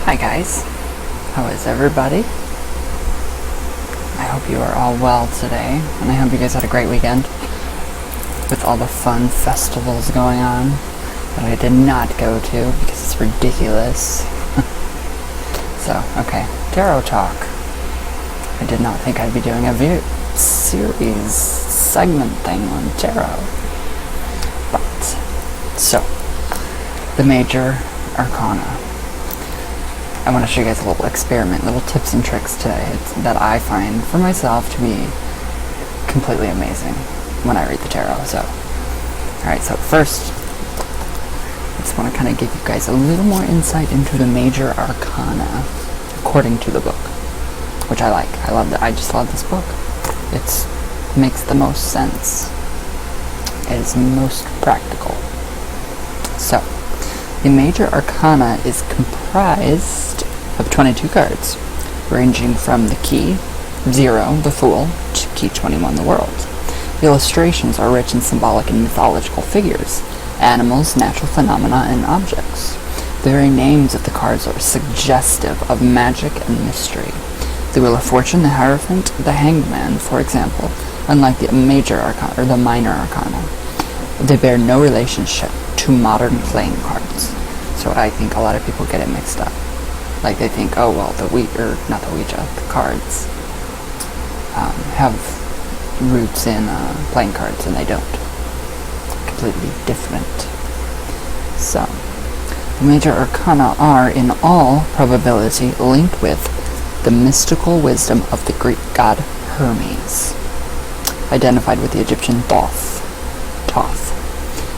Hi guys, how is everybody? I hope you are all well today, and I hope you guys had a great weekend with all the fun festivals going on that I did not go to because it's ridiculous. So, okay, tarot talk. I did not think I'd be doing a series segment thing on tarot. But, so, the major arcana. I want to show you guys a little experiment, little tips and tricks today that I find for myself to be completely amazing when I read the tarot. So, alright, so first, I just want to kind of give you guys a little more insight into the major arcana according to the book, which I like. I just love this book. It makes the most sense. It is most practical. So, the major arcana is comprised of 22 cards, ranging from the key 0, the Fool, to key 21, the World. The illustrations are rich in symbolic and mythological figures, animals, natural phenomena, and objects. The very names of the cards are suggestive of magic and mystery. The Wheel of Fortune, the Hierophant, the Hanged Man, for example, unlike the major arcana or the minor arcana, they bear no relationship to modern playing cards. So I think a lot of people get it mixed up. Like they think, oh well, the cards have roots in playing cards, and they don't. Completely different. So, the major arcana are, in all probability, linked with the mystical wisdom of the Greek god Hermes, identified with the Egyptian Thoth,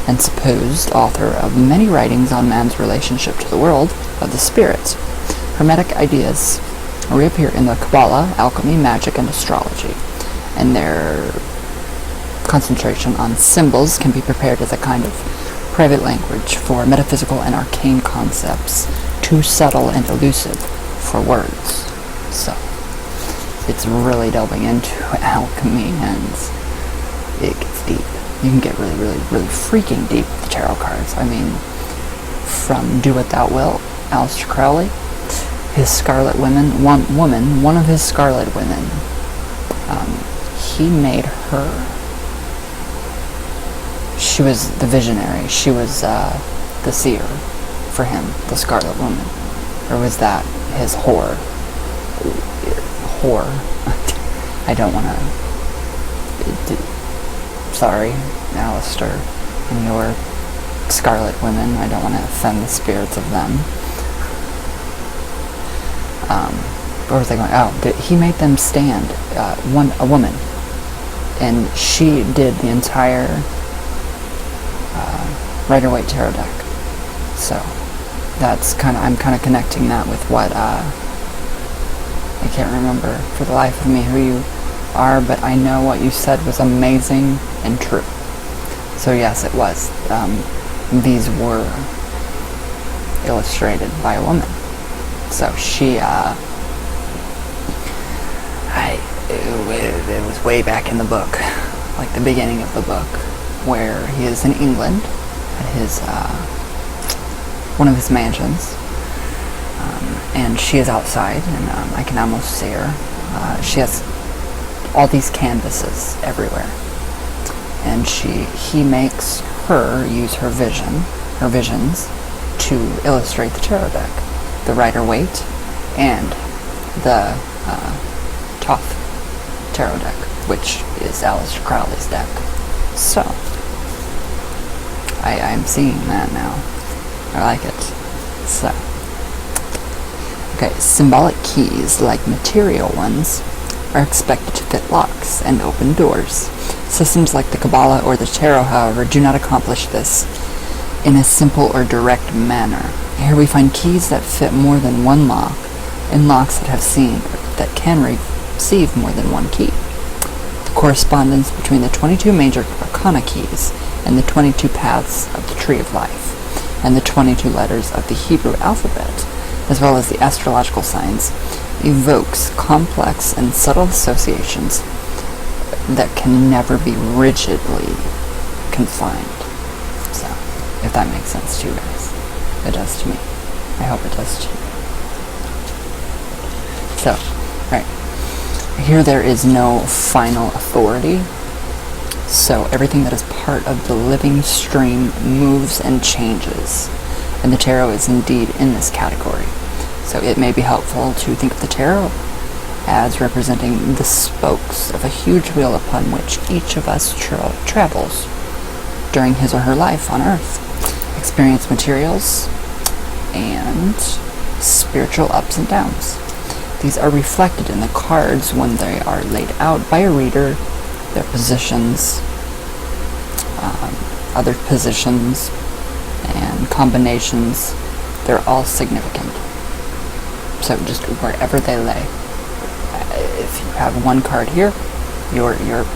and supposed author of many writings on man's relationship to the world of the spirits. Hermetic ideas reappear in the Kabbalah, alchemy, magic, and astrology, and their concentration on symbols can be prepared as a kind of private language for metaphysical and arcane concepts, too subtle and elusive for words. So, it's really delving into alchemy, and it gets deep. You can get really, really, really freaking deep with the tarot cards. I mean, from Do What Thou Wilt, Aleister Crowley, his Scarlet Women, one of his Scarlet Women, he made her, she was the visionary, she was the seer for him, the Scarlet Woman. Or was that his whore? I don't want to... Sorry, Aleister, and your Scarlet Women. I don't want to offend the spirits of them. Where was I going? Oh, he made them stand. A woman, and she did the entire Rider-Waite tarot deck. So that's I'm kind of connecting that with what I can't remember for the life of me who you are, but I know what you said was amazing and true. So yes, it was. These were illustrated by a woman. So she, it was way back in the book, like the beginning of the book, where he is in England at his, one of his mansions, and she is outside, and I can almost see her. She has all these canvases everywhere, and he makes her use her visions to illustrate the tarot deck, the Rider-Waite and the Thoth tarot deck, which is Aleister Crowley's deck. So I'm seeing that now. I like it. So, okay, symbolic keys, like material ones, are expected to fit locks and open doors. Systems like the Kabbalah or the Tarot, however, do not accomplish this in a simple or direct manner. Here we find keys that fit more than one lock, and locks that can receive more than one key. The correspondence between the 22 major arcana keys and the 22 paths of the Tree of Life, and the 22 letters of the Hebrew alphabet, as well as the astrological signs, evokes complex and subtle associations that can never be rigidly confined. So, if that makes sense to you guys. It does to me. I hope it does to you. So, right. Here there is no final authority. So everything that is part of the living stream moves and changes. And the tarot is indeed in this category. So it may be helpful to think of the tarot as representing the spokes of a huge wheel upon which each of us travels during his or her life on Earth. Experience materials and spiritual ups and downs. These are reflected in the cards when they are laid out by a reader, their positions, other positions, and combinations. They're all significant. So just wherever they lay. If you have one card here, your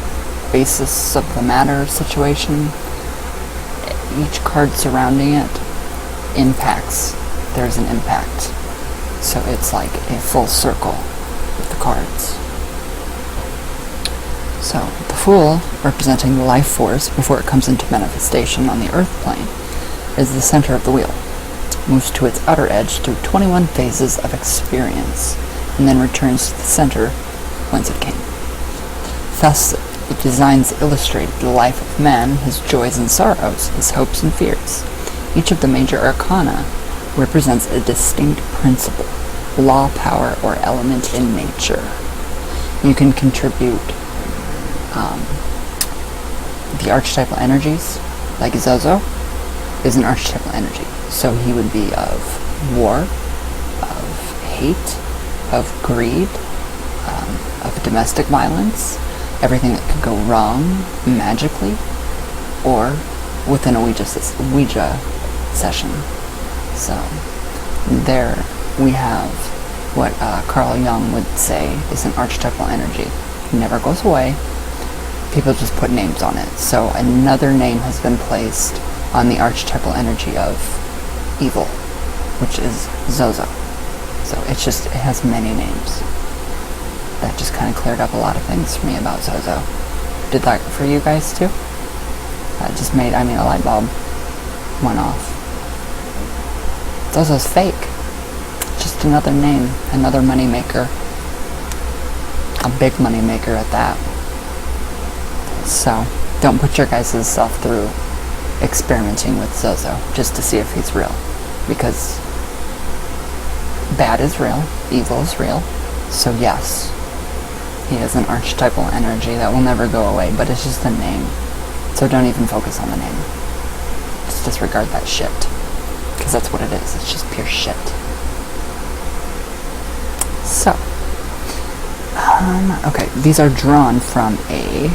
basis of the matter situation, each card surrounding it impacts. There's an impact. So it's like a full circle with the cards. So the Fool, representing the life force before it comes into manifestation on the earth plane, is the center of the wheel. It moves to its outer edge through 21 phases of experience, and then returns to the center whence it came. Thus, the designs illustrate the life of man, his joys and sorrows, his hopes and fears. Each of the major arcana represents a distinct principle, law, power, or element in nature. You can contribute the archetypal energies, like Zozo is an archetypal energy. So he would be of war, of hate, of greed, of domestic violence, everything that could go wrong magically or within a Ouija session. So there we have what Carl Jung would say is an archetypal energy. It never goes away. People just put names on it. So another name has been placed on the archetypal energy of evil, which is Zozo. So it has many names. That just kind of cleared up a lot of things for me about Zozo. Did that for you guys too? That just made, a light bulb went off. Zozo's fake. Just another name, another money maker. A big money maker at that. So, don't put your guys' self through experimenting with Zozo just to see if he's real. Because bad is real, evil is real. So yes, he is an archetypal energy that will never go away, but it's just a name. So don't even focus on the name. Just disregard that shit. Because that's what it is. It's just pure shit. So, okay, these are drawn from a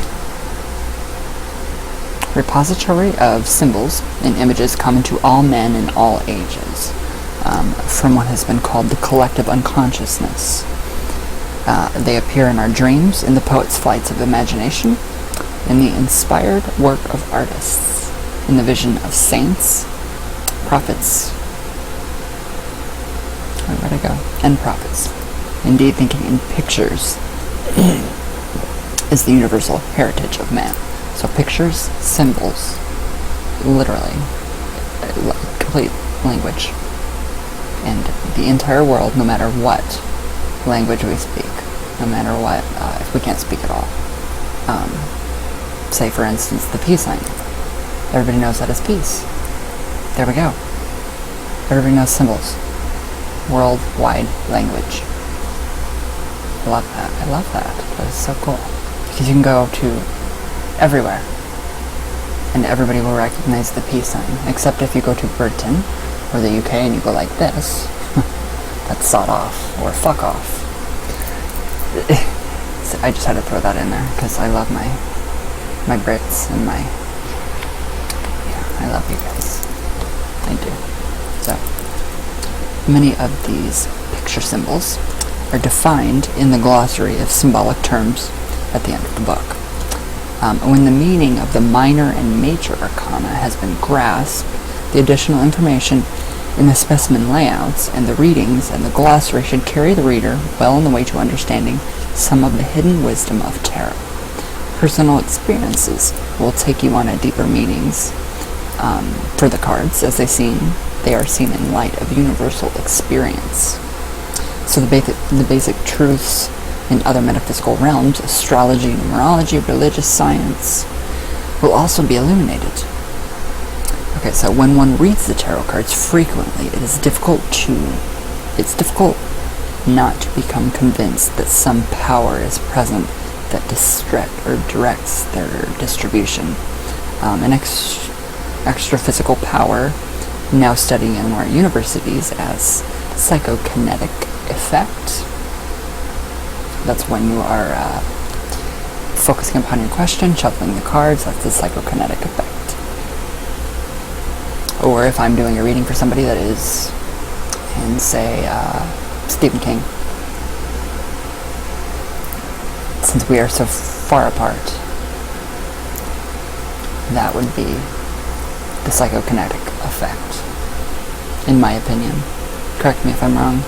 repository of symbols and images common to all men in all ages, from what has been called the collective unconsciousness. They appear in our dreams, in the poet's flights of imagination, in the inspired work of artists, in the vision of saints, prophets, where'd I go? And prophets. Indeed, thinking in pictures is the universal heritage of man. So pictures, symbols, literally, complete language. And the entire world, no matter what language we speak, no matter what, if we can't speak at all. Say, for instance, the peace sign. Everybody knows that as peace. There we go. Everybody knows symbols. Worldwide language. I love that. I love that. That is so cool. Because you can go to everywhere and everybody will recognize the peace sign. Except if you go to Britain or the UK and you go like this. That's sod off or fuck off. So I just had to throw that in there because I love my Brits and I love you guys. I do. So many of these picture symbols are defined in the glossary of symbolic terms at the end of the book. When the meaning of the minor and major arcana has been grasped, the additional information in the specimen layouts and the readings and the glossary should carry the reader well on the way to understanding some of the hidden wisdom of tarot. Personal experiences will take you on a deeper meanings for the cards as they are seen in light of universal experience. So the basic truths in other metaphysical realms, astrology, numerology, religious science, will also be illuminated. Okay, so when one reads the tarot cards frequently, it's difficult not to become convinced that some power is present that directs their distribution. An extra physical power, now studying in our universities as psychokinetic effect. That's when you are focusing upon your question, shuffling the cards. That's the psychokinetic effect. Or if I'm doing a reading for somebody that is in, say, Stephen King, since we are so far apart, that would be the psychokinetic effect, in my opinion. Correct me if I'm wrong.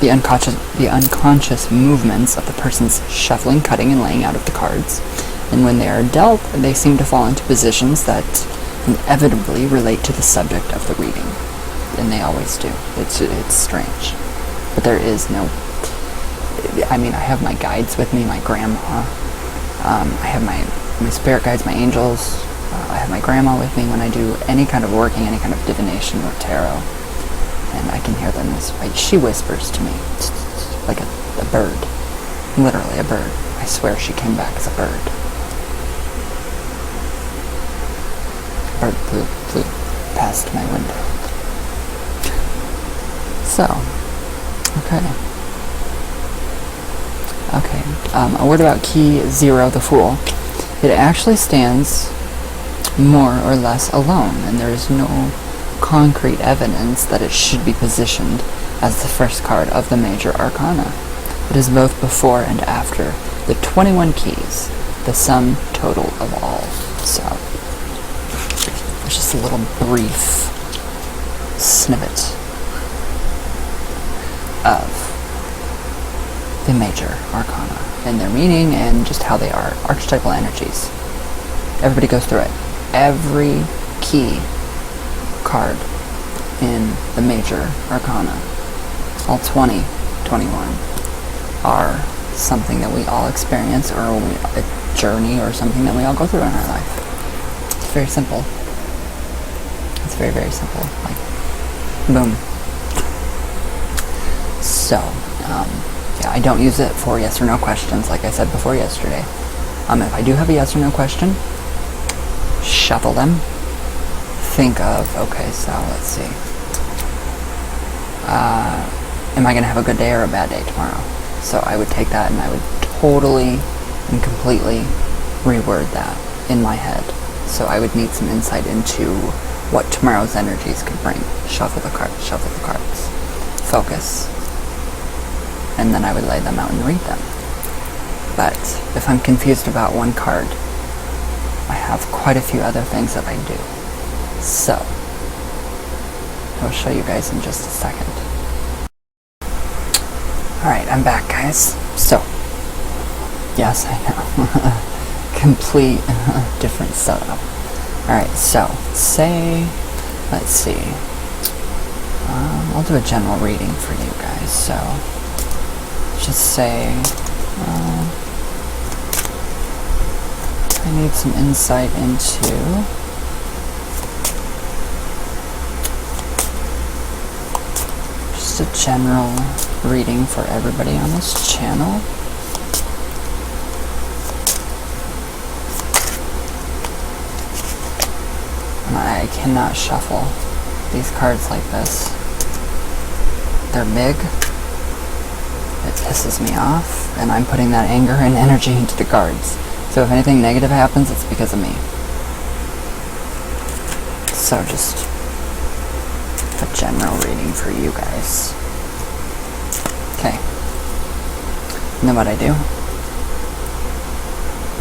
The unconscious movements of the person's shuffling, cutting, and laying out of the cards. And when they are dealt, they seem to fall into positions that inevitably relate to the subject of the reading. And they always do. It's strange. But there is no... I mean, I have my guides with me, my grandma. I have my spirit guides, my angels. I have my grandma with me when I do any kind of working, any kind of divination or tarot. And I can hear them whisper. She whispers to me like a bird. Literally a bird. I swear she came back as a bird. Bird flew past my window. So, okay. A word about key 0, the Fool. It actually stands more or less alone, and there is no concrete evidence that it should be positioned as the first card of the major arcana. It is both before and after the 21 keys, the sum total of all. So, it's just a little brief snippet of the major arcana and their meaning and just how they are archetypal energies. Everybody goes through it. Every key card in the major arcana, all 20, 21, are something that we all experience, or a journey, or something that we all go through in our life. It's very simple. It's very, very simple. Like, boom. So, yeah, I don't use it for yes or no questions, like I said before yesterday. If I do have a yes or no question, shuffle them. Think of, okay, so let's see. Am I going to have a good day or a bad day tomorrow? So I would take that and I would totally and completely reword that in my head. So I would need some insight into what tomorrow's energies could bring. Shuffle the cards. Focus. And then I would lay them out and read them. But if I'm confused about one card, I have quite a few other things that I do. So, I'll show you guys in just a second. Alright, I'm back, guys. So, yes, I know. Complete different setup. Alright, so, let's see. I'll do a general reading for you guys. So, just say, I need some insight into just a general reading for everybody on this channel. And I cannot shuffle these cards like this. They're big. It pisses me off, and I'm putting that anger and energy into the cards. So if anything negative happens, it's because of me. So just a general reading for you guys. Okay. And then what I do?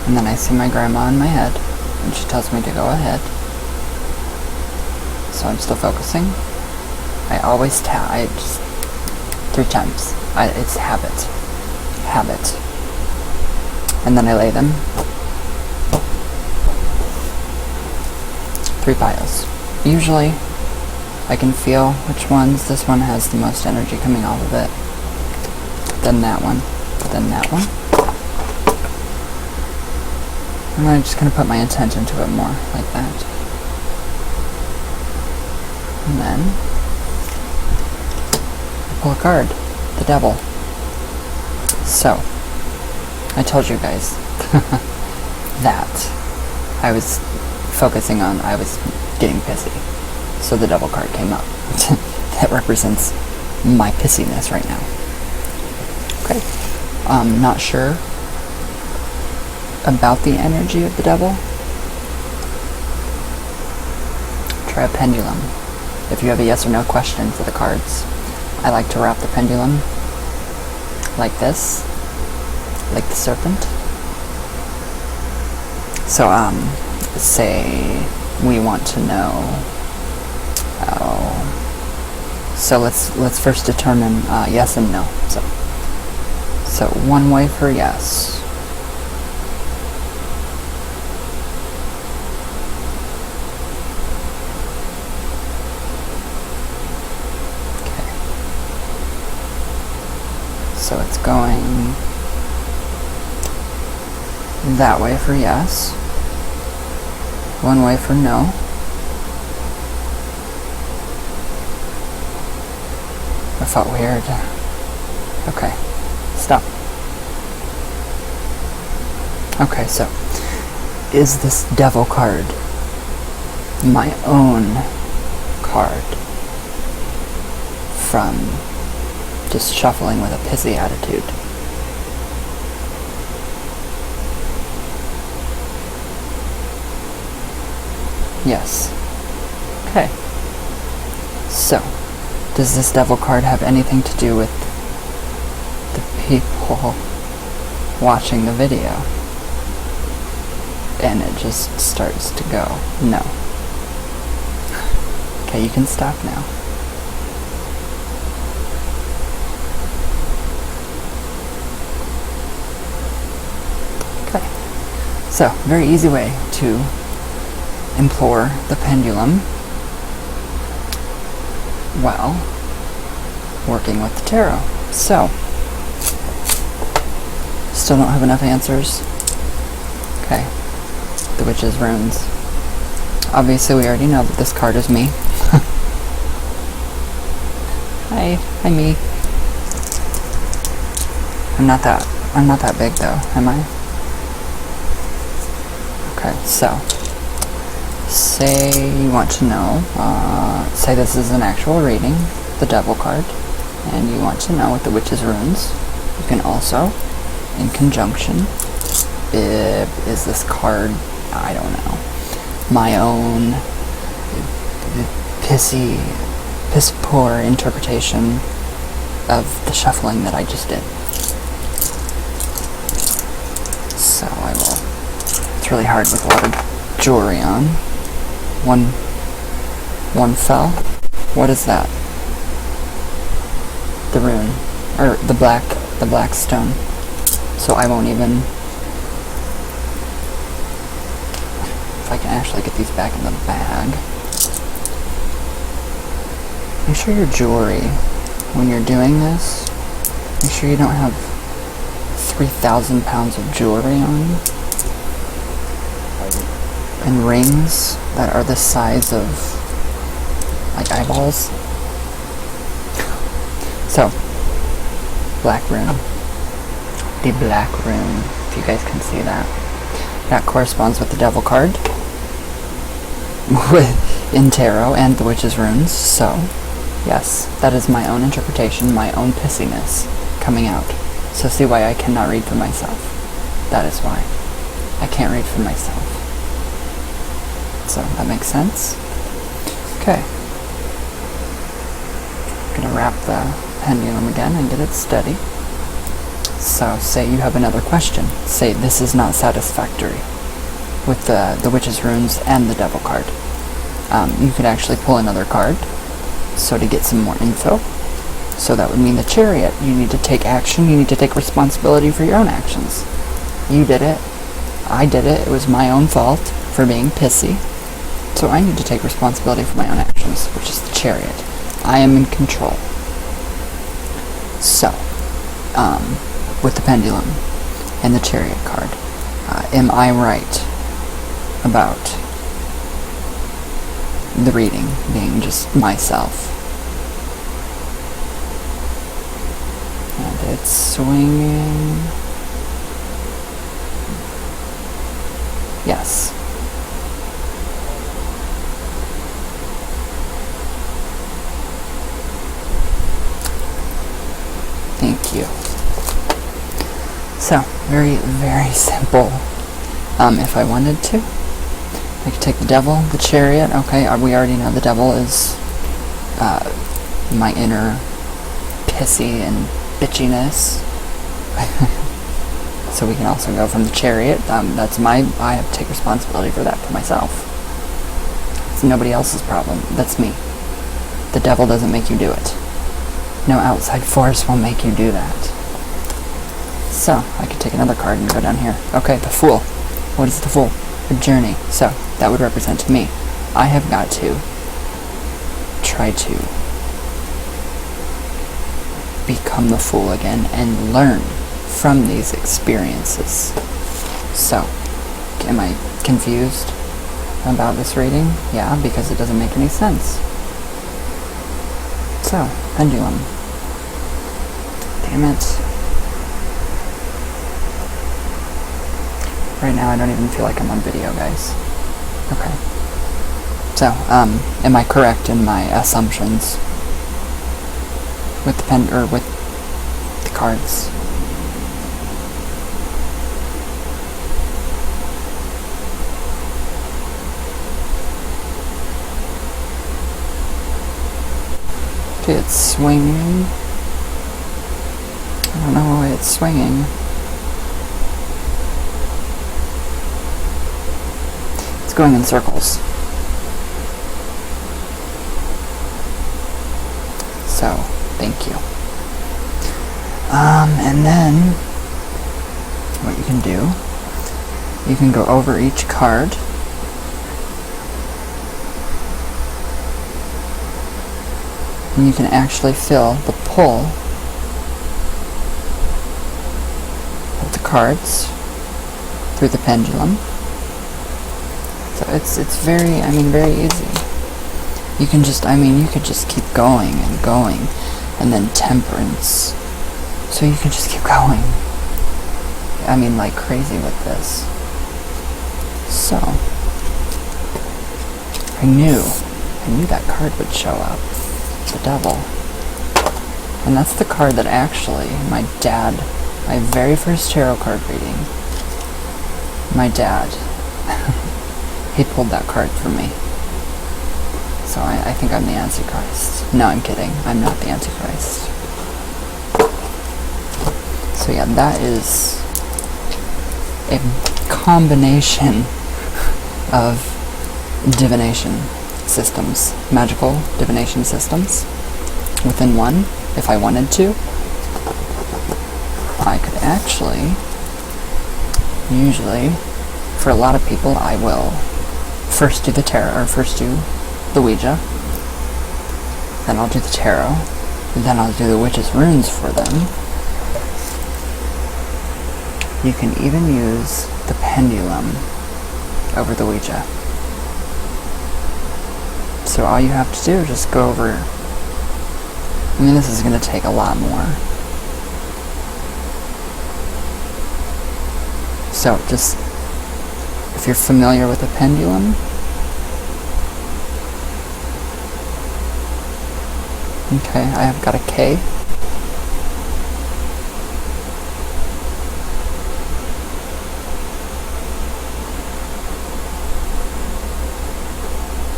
And then I see my grandma in my head, and she tells me to go ahead. So I'm still focusing. I always I just 3 times. It's habit. And then I lay them. 3 piles. Usually I can feel which ones. This one has the most energy coming off of it. Then that one. Then that one. And I'm just going to put my intent into it more, like that. And then I pull a card. The Devil. So, I told you guys that I was focusing on, I was getting pissy. So the Devil card came up. That represents my pissiness right now. Okay. Not sure about the energy of the Devil. Try a pendulum. If you have a yes or no question for the cards, I like to wrap the pendulum like this, like the serpent. So, say we want to know. So let's first determine yes and no. So one way for yes. Okay. So it's going that way for yes. One way for no. That felt weird. Okay. Stop. Okay, so is this Devil card my own card from just shuffling with a pissy attitude? Yes. Okay. So, does this Devil card have anything to do with the people watching the video? And it just starts to go, no. Okay, you can stop now. Okay. So, very easy way to implore the pendulum while working with the tarot. So, still don't have enough answers. Okay, the Witch's Runes. Obviously we already know that this card is me. Hi me. I'm not that big though, am I? Okay, so say you want to know, say this is an actual reading, the Devil card, and you want to know what the Witch's Runes. You can also, in conjunction, is this card, I don't know, my own piss poor interpretation of the shuffling that I just did. So I will, it's really hard with a lot of jewelry on. One fell. What is that? The rune, or the black stone. So I won't even, if I can actually get these back in the bag. Make sure your jewelry, when you're doing this, make sure you don't have 3,000 pounds of jewelry on. And rings that are the size of, like, eyeballs. So, black rune. The black rune, if you guys can see that. That corresponds with the Devil card in tarot and the Witch's Runes. So, yes, that is my own interpretation, my own pissiness coming out. So see why I cannot read for myself. That is why I can't read for myself. So that makes sense? Okay. I'm gonna wrap the pendulum again and get it steady. So say you have another question. Say this is not satisfactory with the Witch's Runes and the Devil card. You could actually pull another card, so to get some more info. So that would mean the Chariot. You need to take action, you need to take responsibility for your own actions. You did it. I did it. It was my own fault for being pissy. So I need to take responsibility for my own actions, which is the Chariot. I am in control. So, with the Pendulum and the Chariot card, am I right about the reading being just myself? And it's swinging. Yes. Thank you. So, very, very simple. If I wanted to, I could take the Devil, the Chariot. Okay, we already know the Devil is my inner pissy and bitchiness. So we can also go from the Chariot. I have to take responsibility for that for myself. It's nobody else's problem. That's me. The Devil doesn't make you do it. No outside force will make you do that. So, I could take another card and go down here. Okay, the Fool. What is the Fool? A journey. So, that would represent me. I have got to try to become the Fool again and learn from these experiences. So, am I confused about this reading? Yeah, because it doesn't make any sense. So, Pendulum. Damn it. Right now I don't even feel like I'm on video, guys. Okay. So, am I correct in my assumptions with the with the cards? Okay, it's swinging. I don't know why it's swinging. It's going in circles. So, thank you. And then, what you can do, you can go over each card. And you can actually feel the pull of the cards through the pendulum. So it's very, very easy. You can just, you could just keep going and going, and then Temperance. So you can just keep going. Like crazy with this. So, I knew that card would show up. The Devil. And that's the card that actually my dad, my very first tarot card reading, my dad, he pulled that card for me. So I think I'm the Antichrist. No, I'm kidding. I'm not the Antichrist. So yeah, that is a combination of divination systems, magical divination systems within one. If I wanted to, I could actually, usually, for a lot of people, I will first do the tarot, or first do the Ouija, then I'll do the tarot, then I'll do the witch's runes for them. You can even use the pendulum over the Ouija. So all you have to do is just go over. This is going to take a lot more. So just, if you're familiar with a pendulum, okay, I have got a K.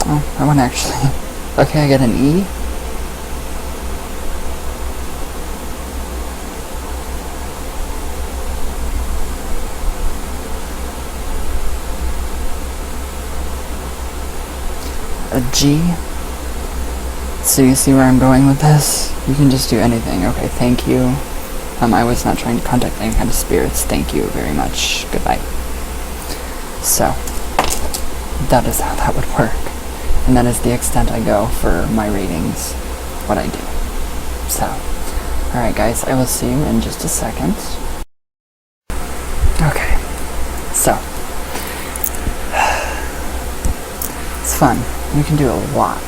Oh, I want to actually. Okay, I get an E. A G. So you see where I'm going with this? You can just do anything. Okay, thank you. I was not trying to contact any kind of spirits. Thank you very much. Goodbye. So, that is how that would work. And that is the extent I go for my readings, what I do. So, alright guys, I will see you in just a second. Okay, so, it's fun. You can do a lot.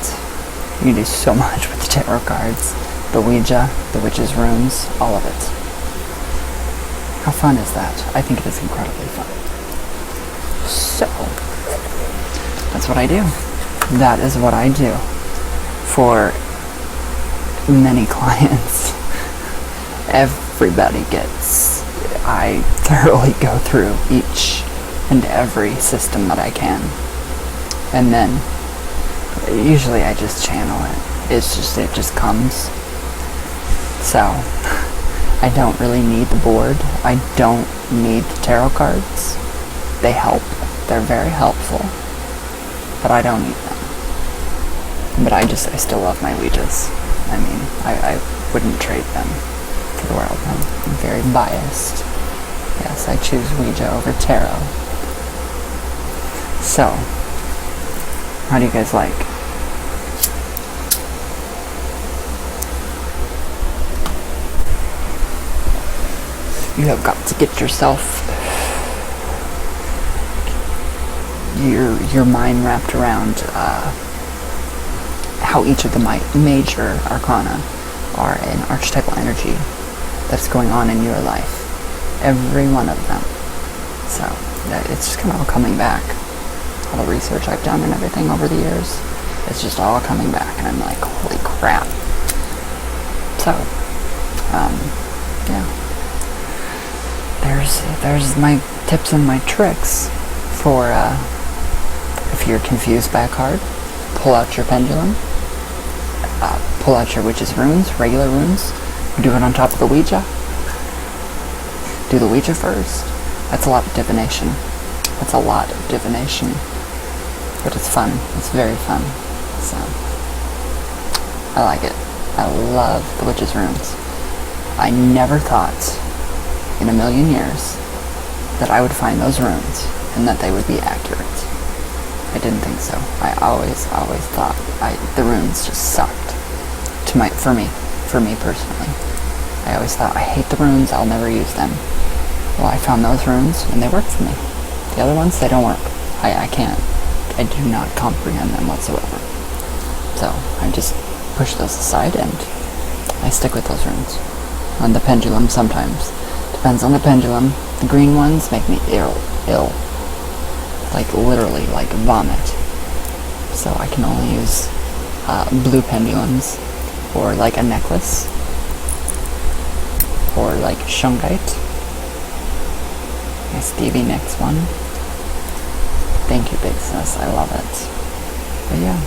You can do so much with the tarot cards, the Ouija, the witch's runes, all of it. How fun is that? I think it is incredibly fun. So, that's what I do. That is what I do for many clients. Everybody gets, I thoroughly go through each and every system that I can. And then, usually I just channel it. It just comes. So, I don't really need the board. I don't need the tarot cards. They help. They're very helpful. But I don't need them. But I still love my Ouijas. I mean, I wouldn't trade them for the world. I'm very biased. Yes, I choose Ouija over tarot. So, how do you guys like? You have got to get yourself your mind wrapped around how each of the major arcana are an archetypal energy that's going on in your life. Every one of them. So it's just kind of all coming back. All the research I've done and everything over the years, it's just all coming back, and I'm like, holy crap. So, yeah. There's my tips and my tricks for if you're confused by a card. Pull out your pendulum. Pull out your witch's runes, regular runes. Do it on top of the Ouija. Do the Ouija first. That's a lot of divination. That's a lot of divination. But it's fun. It's very fun. So, I like it. I love the witch's runes. I never thought in a million years that I would find those runes and that they would be accurate. I didn't think so. I always thought the runes just sucked for me personally. I always thought, I hate the runes, I'll never use them. Well, I found those runes and they work for me. The other ones, they don't work. I can't. I do not comprehend them whatsoever. So I just push those aside and I stick with those runes. On the pendulum sometimes. Depends on the pendulum. The green ones make me ill. Like literally, like vomit. So I can only use blue pendulums, or like a necklace, or like shungite. My Stevie Nicks one. Thank you, Big Sis. I love it. But yeah,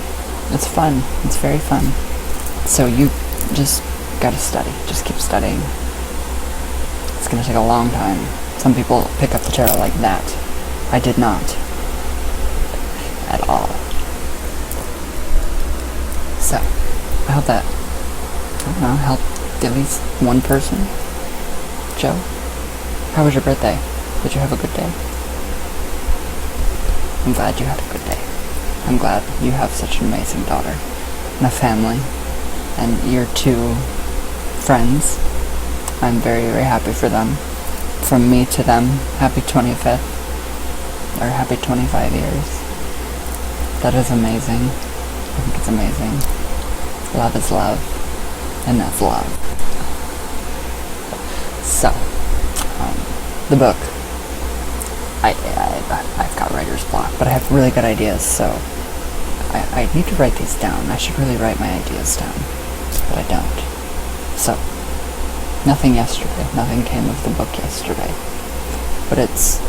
it's fun. It's very fun. So you just gotta study. Just keep studying. It's gonna take a long time. Some people pick up the tarot like that. I did not. At all. So, I hope that, I don't know, helped at least one person. Joe, how was your birthday? Did you have a good day? I'm glad you had a good day. I'm glad you have such an amazing daughter and a family and your two friends. I'm very, very happy for them. From me to them, happy 25th, or happy 25 years. That is amazing. I think it's amazing. Love is love, and that's love. So, the book. I've got writer's block, but I have really good ideas, so I need to write these down. I should really write my ideas down, but I don't. So, nothing yesterday. Nothing came of the book yesterday. But it's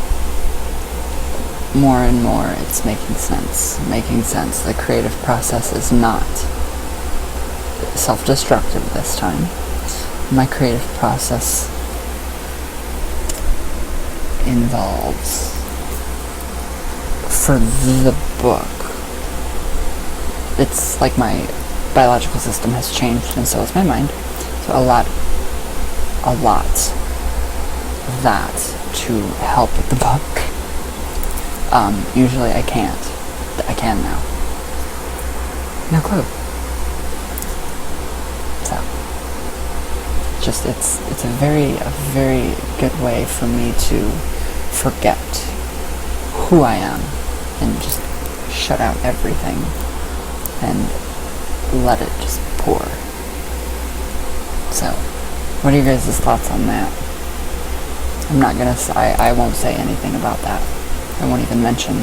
more and more, it's making sense. Making sense. The creative process is not self-destructive this time. My creative process involves, for the book, it's like my biological system has changed, and so has my mind. So a lot of that to help with the book. Usually I can't. I can now. No clue. So, just it's a very good way for me to forget who I am and just shut out everything and let it just pour. So, what are you guys' thoughts on that? I'm not gonna say, I won't say anything about that. I won't even mention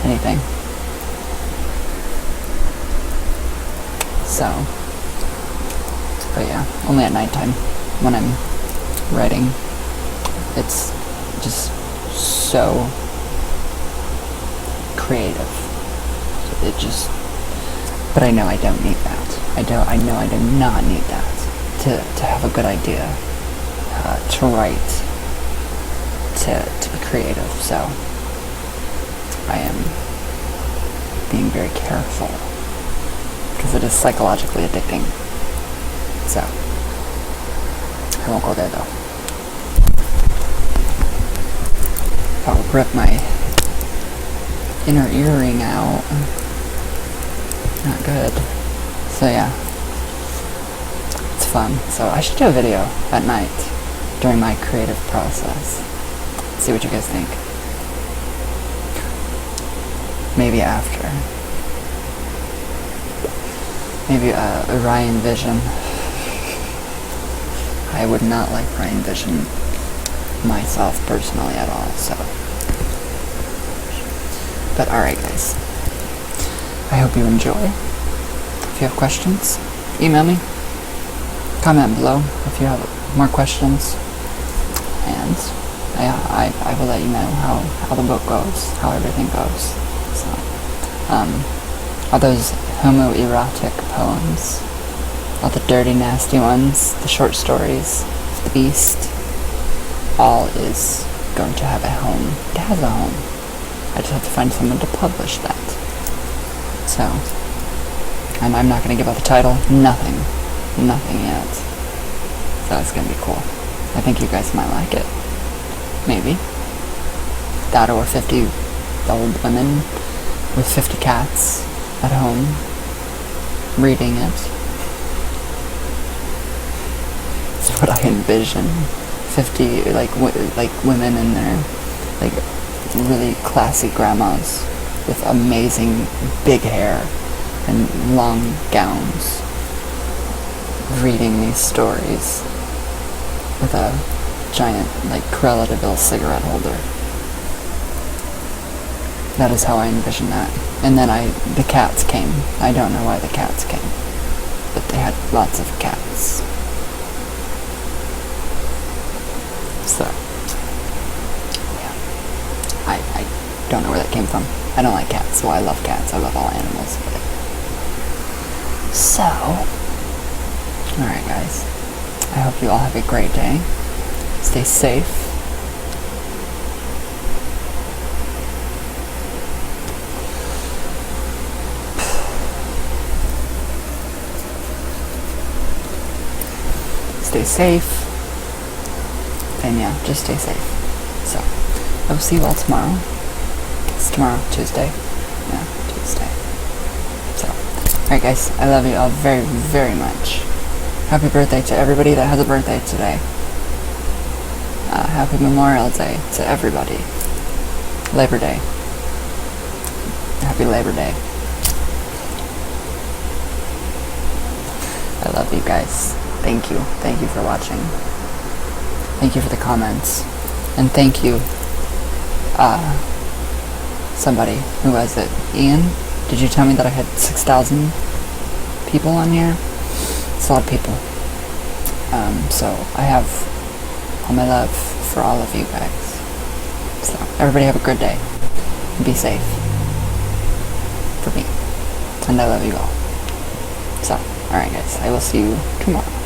anything. So, but yeah, only at nighttime when I'm writing. It's just so creative. It just, but I know I don't need that. I know I do not need that to have a good idea, to write, to be creative. So I am being very careful because it is psychologically addicting. So I won't go there though. I'll rip my inner earring out. Not good. So yeah, it's fun. So I should do a video at night during my creative process. See what you guys think. Maybe after. Maybe Orion Vision. I would not like Orion Vision myself personally at all, so. But alright guys, I hope you enjoy. If you have questions, email me, comment below if you have more questions, and I will let you know how the book goes, how everything goes. So, all those homoerotic poems, all the dirty, nasty ones, the short stories, the beast, all is going to have a home. It has a home. I just have to find someone to publish that. So, and I'm not going to give out the title. Nothing yet. So it's going to be cool. I think you guys might like it. Maybe. That or 50 old women with 50 cats at home reading it. That's what I envision. 50 like women in their like really classy grandmas with amazing big hair and long gowns reading these stories with a giant like Cruella de Vil cigarette holder. That is how I envision that. And then the cats came. I don't know why the cats came, but they had lots of cats. So, yeah. I don't know where that came from. I don't like cats. Well, I love cats. I love all animals. But. So, alright guys. I hope you all have a great day. Stay safe. Stay safe. And yeah, just stay safe. So, I will see you all tomorrow. It's tomorrow, Tuesday. Yeah, Tuesday. So, alright guys, I love you all very, very much. Happy birthday to everybody that has a birthday today. Happy Memorial Day to everybody. Labor Day. Happy Labor Day. I love you guys. Thank you. Thank you for watching. Thank you for the comments. And thank you, somebody, who was it? Ian? Did you tell me that I had 6,000 people on here? It's a lot of people. So I have all my love for all of you guys. So everybody have a good day. Be safe. For me. And I love you all. So, alright guys, I will see you tomorrow.